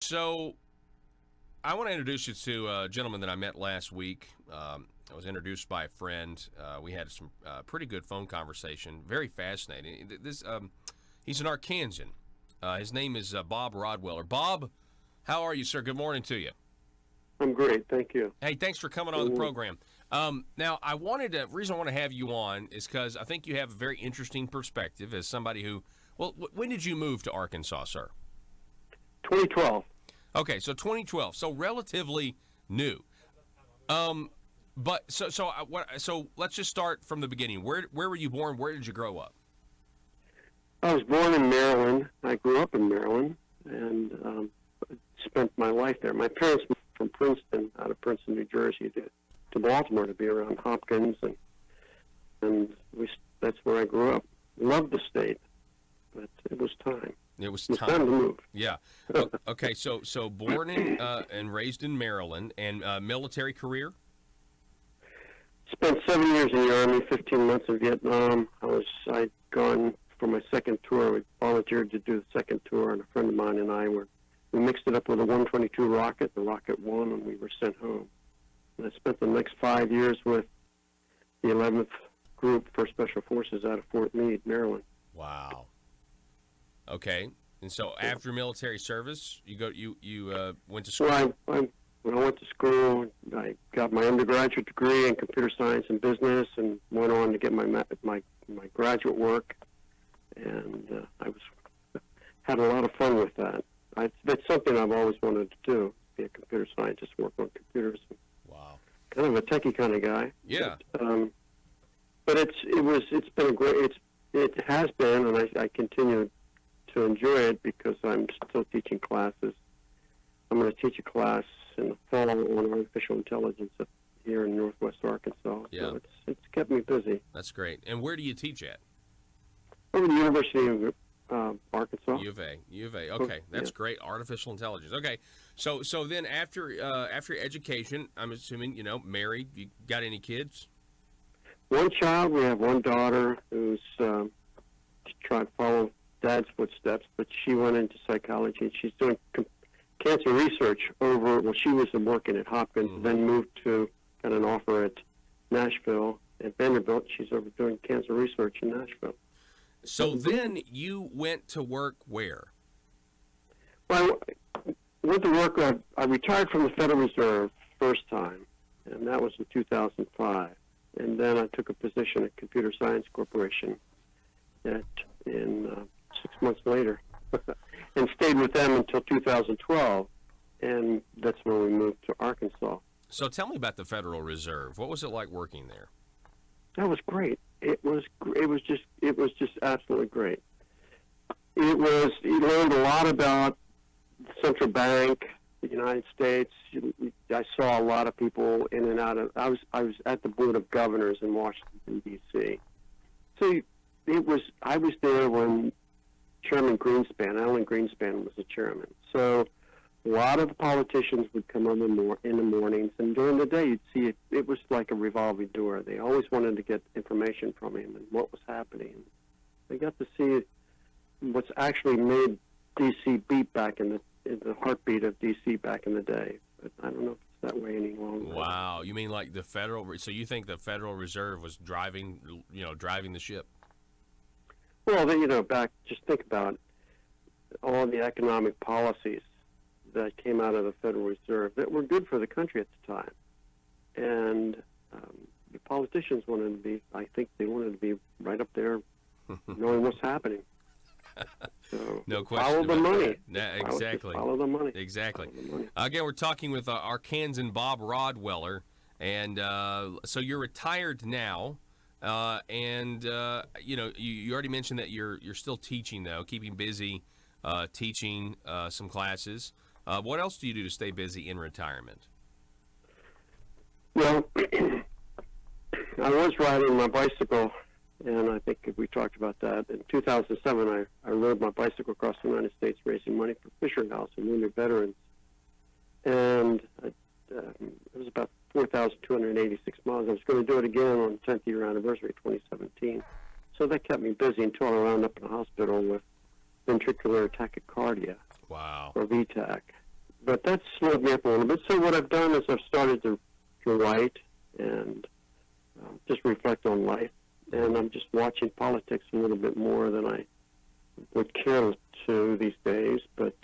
So I want to introduce you to a gentleman that I met last week. I was introduced by a friend. We had some pretty good phone conversation. Very fascinating. He's an Arkansan. His name is Bob Rodweller. Bob, how are you, sir? Good morning to you. I'm great, thank you. Hey, thanks for coming on the program. Now, the reason I want to have you on is because I think you have a very interesting perspective as somebody who, when did you move to Arkansas, sir? 2012. Okay, so 2012, so relatively new. So let's just start from the beginning. Where were you born? Where did you grow up? I was born in Maryland. I grew up in Maryland and spent my life there. My parents moved from Princeton, out of Princeton, New Jersey, to Baltimore to be around Hopkins, and that's where I grew up. Loved the state, but it was time. It was time time to move. Yeah. Okay. So born in and raised in Maryland, and military career. Spent 7 years in the Army, 15 months in Vietnam. I'd gone for my second tour. We volunteered to do the second tour, and a friend of mine and I we mixed it up with a 122 rocket. The rocket won, and we were sent home. And I spent the next 5 years with the 11th Group for Special Forces out of Fort Meade, Maryland. Wow. Okay. And so after military service, you went to school. Well, when I went to school, I got my undergraduate degree in computer science and business, and went on to get my graduate work, and I had a lot of fun with that. That's something I've always wanted to do: be a computer scientist, work on computers. Wow. Kind of a techie kind of guy. Yeah. But it has been, and I continue to enjoy it because I'm still teaching classes. I'm going to teach a class in the fall on artificial intelligence here in Northwest Arkansas. Yeah. So it's kept me busy. That's great. And where do you teach at? Over the University of Arkansas. U of A. Okay, that's great. Artificial intelligence. Okay, so then after your education, I'm assuming married. You got any kids? One child. We have one daughter who's trying to follow Dad's footsteps, but she went into psychology, and she's doing cancer research she was working at Hopkins, then moved to, got an offer at Nashville, at Vanderbilt. She's over doing cancer research in Nashville. So then you went to work where? Well, I went to work, I retired from the Federal Reserve first time, and that was in 2005. And then I took a position at Computer Science Corporation in 6 months later, and stayed with them until 2012, and that's when we moved to Arkansas. So tell me about the Federal Reserve. What was it like working there? That was great. It was just absolutely great. You learned a lot about the central bank, the United States. I saw a lot of people in and out of. I was at the Board of Governors in Washington D.C. So I was there when Chairman Greenspan, Alan Greenspan, was the chairman. So a lot of the politicians would come in the mornings, and during the day you'd see it was like a revolving door. They always wanted to get information from him and what was happening. They got to see what's actually made D.C. beat back in the heartbeat of D.C. back in the day. But I don't know if it's that way any longer. Wow, you mean like so you think the Federal Reserve was driving the ship? Well, just think about all the economic policies that came out of the Federal Reserve that were good for the country at the time. And the politicians wanted to be right up there knowing what's happening. So no question. Follow the money. Exactly. Follow the money. Exactly. Follow the money. Again, we're talking with Arkansan Bob Rodweller. And so you're retired now. You already mentioned that you're still teaching, though, keeping busy, teaching some classes. What else do you do to stay busy in retirement? Well, I was riding my bicycle, and I think we talked about that. In 2007, I rode my bicycle across the United States raising money for Fisher House and wounded veterans. And it was about 4,286 miles. I was going to do it again on the 10th year anniversary, 2017. So that kept me busy until I wound up in the hospital with ventricular tachycardia. Wow. Or VTAC. but that's slowed me up a little bit. So what I've done is I've started to write and just reflect on life, and I'm just watching politics a little bit more than I would care to these days. But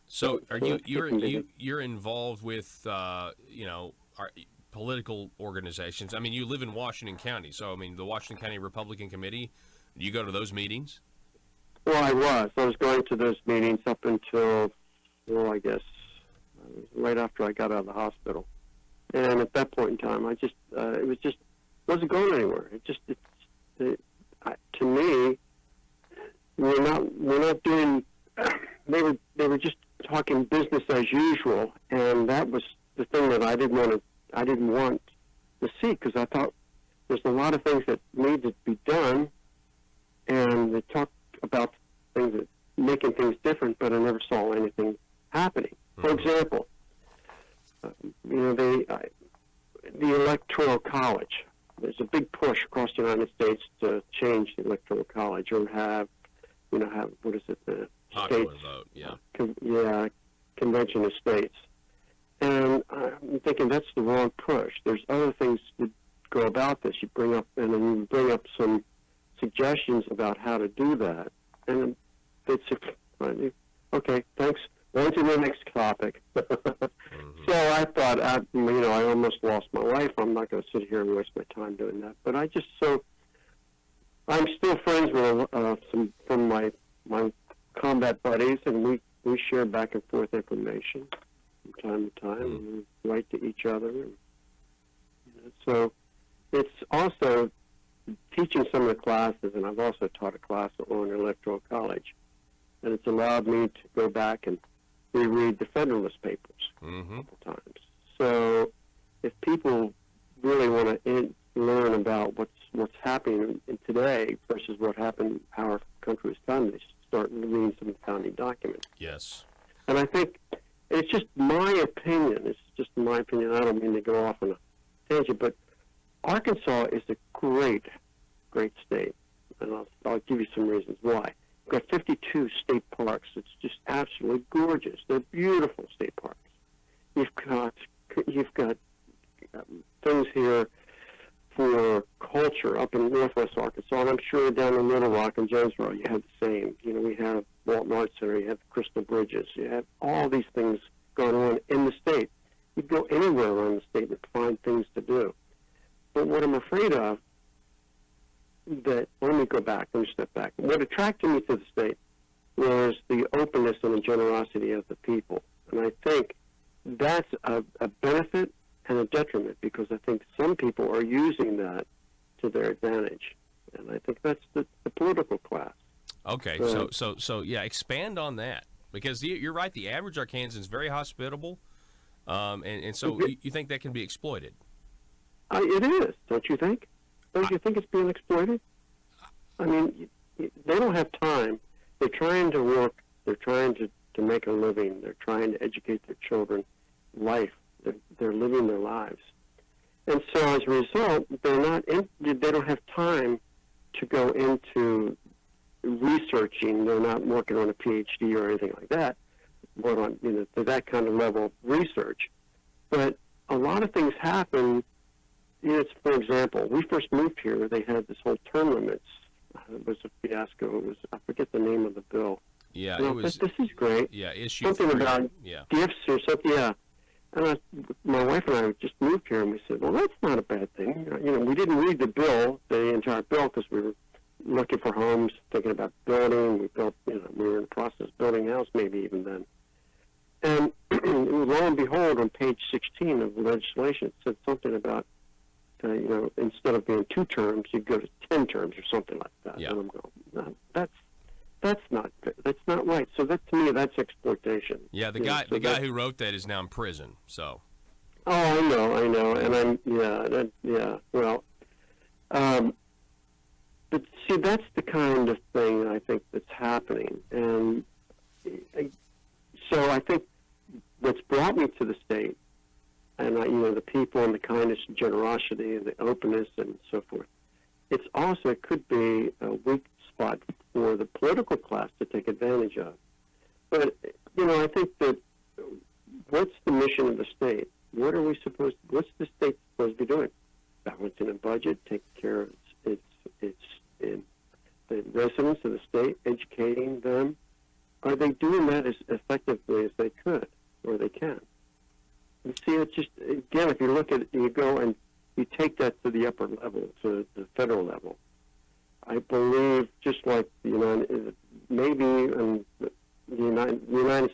so are you're involved with political organizations? I mean, you live in Washington County, so I mean, the Washington County Republican Committee. Do you go to those meetings? Well, I was going to those meetings up until, well, I guess right after I got out of the hospital. And at that point in time, I just wasn't going anywhere. To me, we're not doing. They were just talking business as usual, and that was the thing that I didn't want to see, because I thought there's a lot of things that need to be done, and they talk about things that making things different, but I never saw anything happening. For example, the Electoral College. There's a big push across the United States to change the Electoral College, or have what is it, the popular states vote, convention of states. And I'm thinking that's the wrong push. There's other things to go about this. You bring up some suggestions about how to do that, and it's okay. Thanks. On to the next topic. So I thought, I almost lost my life. I'm not going to sit here and waste my time doing that. But I'm still friends with some from my combat buddies, and we share back and forth information from time to time, and we write to each other. And, so it's also teaching some of the classes, and I've also taught a class on Electoral College, and it's allowed me to go back and reread the Federalist Papers a couple times. So if people really want to learn about what's happening in today versus what happened, how our country was founded, they should start reading some of the founding documents. Yes. And I think it's just my opinion. It's just my opinion. I don't mean to go off on a tangent, but Arkansas is a great, great state, and I'll give you some reasons why. We've got 52 state parks. It's just absolutely gorgeous. They're beautiful state parks. You've got things here for culture up in northwest Arkansas, and I'm sure down in Little Rock and Jonesboro you have the same. We have Walton Arts Center, you have Crystal Bridges, you have all these things going on in the state. You go anywhere around the state and find things to do. But what I'm afraid of, let me step back. What attracted me to the state was the openness and the generosity of the people. And I think that's a benefit and a detriment, because I think some people are using that to their advantage. And I think that's the political class. Okay, so yeah, expand on that, because you're right. The average Arkansan is very hospitable, and so you think that can be exploited? It is, don't you think? Don't you think it's being exploited? I mean, they don't have time. They're trying to work. They're trying to make a living. They're trying to educate their children. Life. They're living their lives. And so as a result, they don't have time to go into researching. They're not working on a PhD or anything like that, more on to that kind of level of research. But a lot of things happen. For example, we first moved here, they had this whole term limits. It was a fiasco. I forget the name of the bill. Yeah, it was. This is great. Yeah, issue something 3. about gifts or something. Yeah. And my wife and I just moved here, and we said, well, that's not a bad thing. We didn't read the entire bill, because we were looking for homes, thinking about building. We built, we were in the process of building a house, maybe even then. And lo and behold, on page 16 of the legislation, it said something about, instead of being 2 terms, you'd go to 10 terms or something like that. Yeah. And I'm going, no, that's not right. So that, to me, that's exploitation. Yeah, the guy who wrote that is now in prison. So. Oh, I know, and well, but see, that's the kind of thing I think that's happening, and so I think what's brought me to the state, and the people and the kindness and generosity and the openness and so forth. It could be a weak spot for the political class to take advantage of. But I think that what's the mission of the state? What's the state supposed to be doing? Balancing a budget, taking care of the residents of the state, educating them. Are they doing that as effectively as they could or they can? And see, it's just, again, if you look at it, you go and you take that to the upper level, to the federal level. I believe, just like the United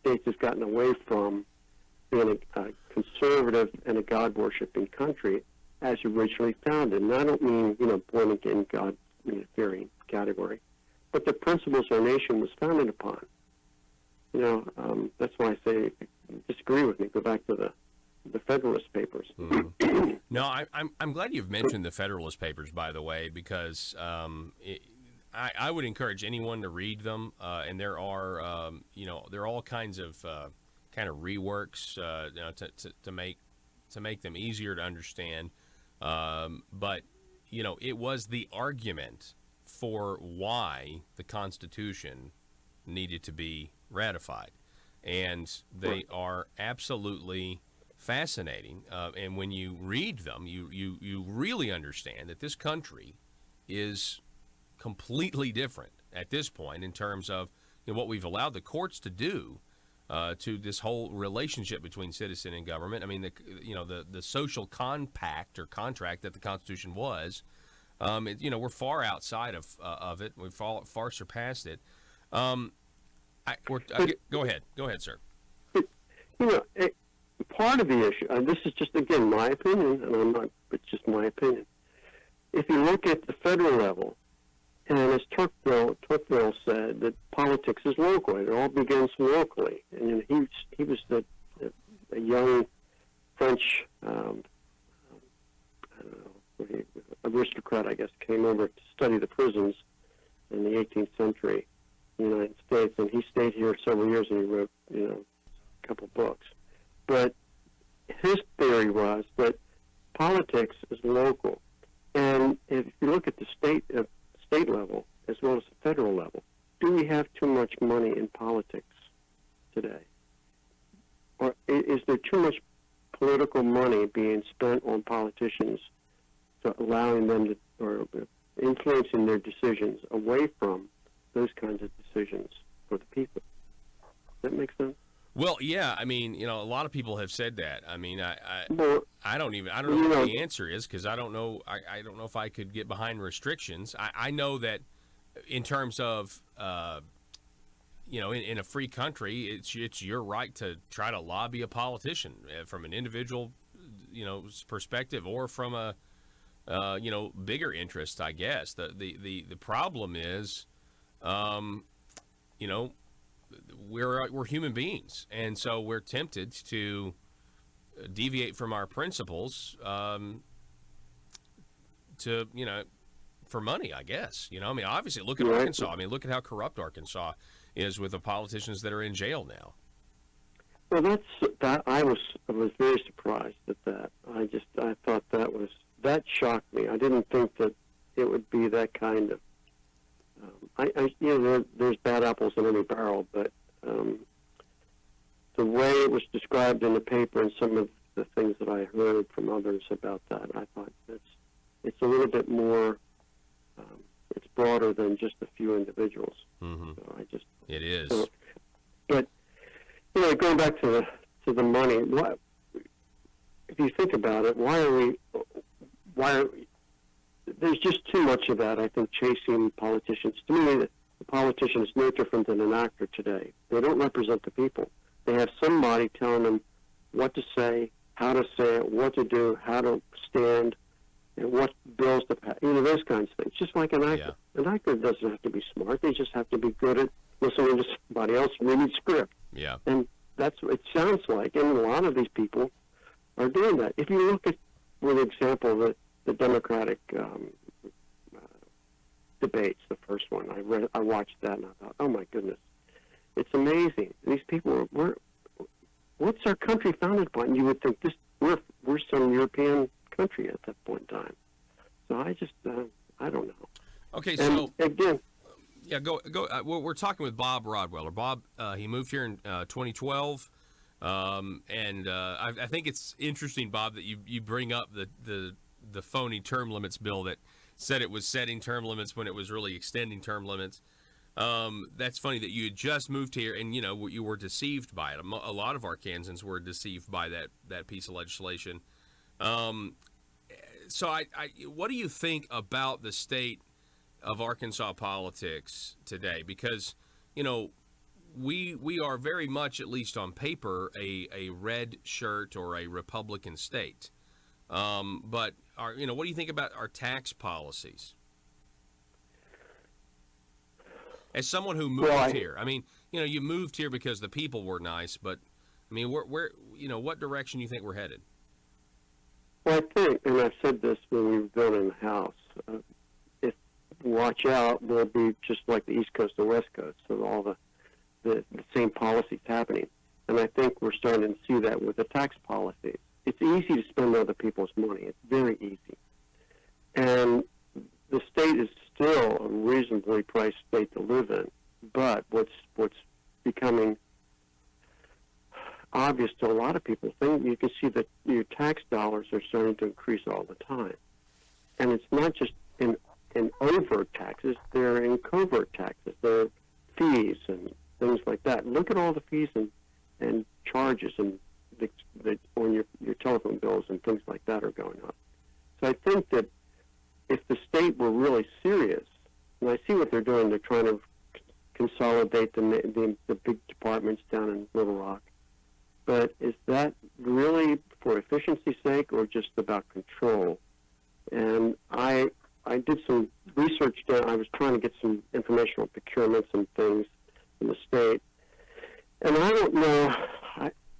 States has gotten away from being a conservative and a God-worshipping country as originally founded. And I don't mean, born-again God-fearing category, but the principles our nation was founded upon. That's why I say, if you disagree with me, go back to the Federalist Papers. Mm-hmm. No, I'm glad you've mentioned the Federalist Papers, by the way, because I would encourage anyone to read them, and there are all kinds of kind of reworks to make them easier to understand. But it was the argument for why the Constitution needed to be ratified, and they are absolutely fascinating. And when you read them, you really understand that this country is completely different at this point in terms of what we've allowed the courts to do to this whole relationship between citizen and government. I mean, the social compact or contract that the Constitution was. We're far outside of it. We've far surpassed it. Go ahead, sir. Part of the issue, and this is just, again, my opinion, and it's just my opinion. If you look at the federal level, and as Tocqueville said, that politics is local. It all begins locally. And he was a young French, aristocrat, I guess, came over to study the prisons in the 18th century in the United States, and he stayed here several years, and he wrote, a couple books. But his theory was that politics is local, and if you look at the state level as well as the federal level, do we have too much money in politics today, or is there too much political money being spent on politicians, to allowing them to, or influencing their decisions away from those kinds of decisions for the people? Does that make sense? Well, yeah. I mean, a lot of people have said that. I mean, I don't know what the answer is, because I don't know. I don't know if I could get behind restrictions. I know that in terms of, in a free country, it's your right to try to lobby a politician from an individual, perspective, or from a, bigger interest, I guess. The problem is, we're human beings, and so we're tempted to deviate from our principles for money, I guess. Obviously, look at Arkansas. I mean, look at how corrupt Arkansas is with the politicians that are in jail now. Well, I was very surprised at that. I thought that shocked me. I didn't think that it would be that kind of. There's bad apples in any barrel, but the way it was described in the paper and some of the things that I heard from others about that, I thought it's a little bit more. It's broader than just a few individuals. Mm-hmm. So it is. But going back to the money, if you think about it, why are there's just too much of that, I think, chasing politicians. To me, the politician is no different than an actor today. They don't represent the people. They have somebody telling them what to say, how to say it, what to do, how to stand, and what bills to pass. Those kinds of things. Just like an actor. Yeah. An actor doesn't have to be smart. They just have to be good at listening to somebody else reading script. Yeah. And that's what it sounds like. And a lot of these people are doing that. If you look at, for example, the Democratic debates, the first one. I watched that and I thought, oh my goodness, it's amazing. These people what's our country founded upon? You would think we're some European country at that point in time. So I don't know. Okay, and so again, yeah, go. We're talking with Bob Rodweller. Bob, he moved here in 2012. I think it's interesting, Bob, that you bring up the phony term limits bill that said it was setting term limits when it was really extending term limits. That's funny that you had just moved here and, you were deceived by it. A lot of Arkansans were deceived by that piece of legislation. So what do you think about the state of Arkansas politics today? Because, we are very much, at least on paper, a red shirt or a Republican state. But what do you think about our tax policies? As someone who moved here, I mean, you moved here because the people were nice, but I mean, where what direction do you think we're headed? Well, I think, and I've said this when we were building the house, if watch out, we'll be just like the East Coast and West Coast, so all the same policies happening. And I think we're starting to see that with the tax policies. It's easy to spend other people's money. It's very easy. And the state is still a reasonably priced state to live in, but what's becoming obvious to a lot of people, you can see that your tax dollars are starting to increase all the time. And it's not just in overt taxes, they're in covert taxes. They're fees and things like that. Look at all the fees and charges and on your telephone bills and things like that are going up. So I think that if the state were really serious, and I see what they're doing, they're trying to consolidate the big departments down in Little Rock. But is that really for efficiency's sake or just about control? And I did some research down. I was trying to get some information on procurements and things in the state. And I don't know,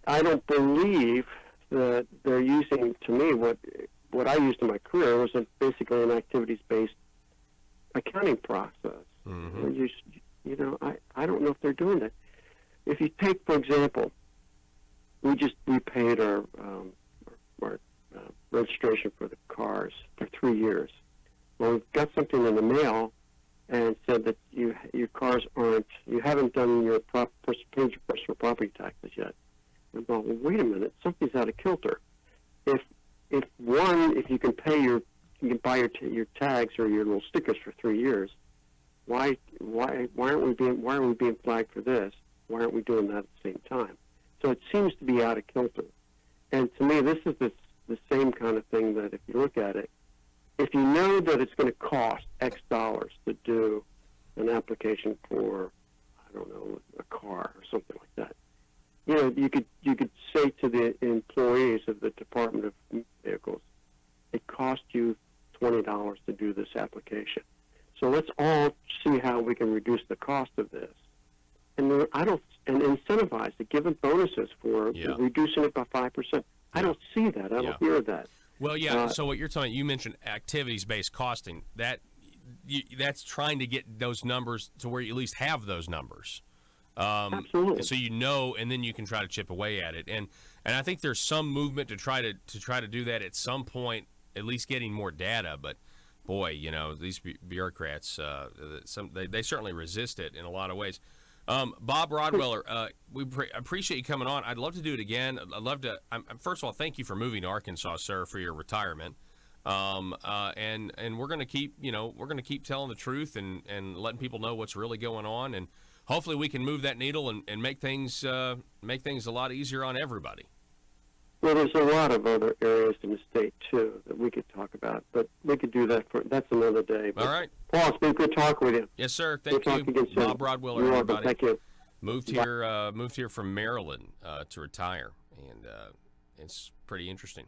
I don't believe that they're using, to me, what I used in my career was basically an activities-based accounting process. Mm-hmm. I don't know if they're doing that. If you take, for example, we paid our registration for the cars for 3 years. Well, we got something in the mail and said that your cars you haven't done your personal property taxes yet. And well, wait a minute, something's out of kilter. If you can pay you can buy your tags or your little stickers for 3 years, why aren't we being flagged for this? Why aren't we doing that at the same time? So it seems to be out of kilter. And to me, this is the same kind of thing that if you look at it, if you know that it's going to cost X dollars to do an application for, I don't know, a car or something like that, you could say to the employees of the Department of Vehicles, it cost you $20 to do this application. So let's all see how we can reduce the cost of this. And incentivize it, give them bonuses for reducing it by 5%. I don't see that. I don't hear that. Well, so what you're talking, you mentioned activities-based costing. That's trying to get those numbers to where you at least have those numbers. Absolutely. So and then you can try to chip away at it. And I think there's some movement to try to do that at some point, at least getting more data. But boy, these bureaucrats, they certainly resist it in a lot of ways. Bob Rodweller, we appreciate you coming on. I'd love to do it again. I'd love to. First of all, thank you for moving to Arkansas, sir, for your retirement. And we're going to keep telling the truth and letting people know what's really going on, and hopefully we can move that needle and make things a lot easier on everybody. Well, there's a lot of other areas in the state too that we could talk about, but we could do that's another day. But all right, Paul, it's been good talking with you. Yes, sir. Thank you. Bob Rodweller, You're everybody. welcome. Thank you. Moved here from Maryland to retire, and it's pretty interesting.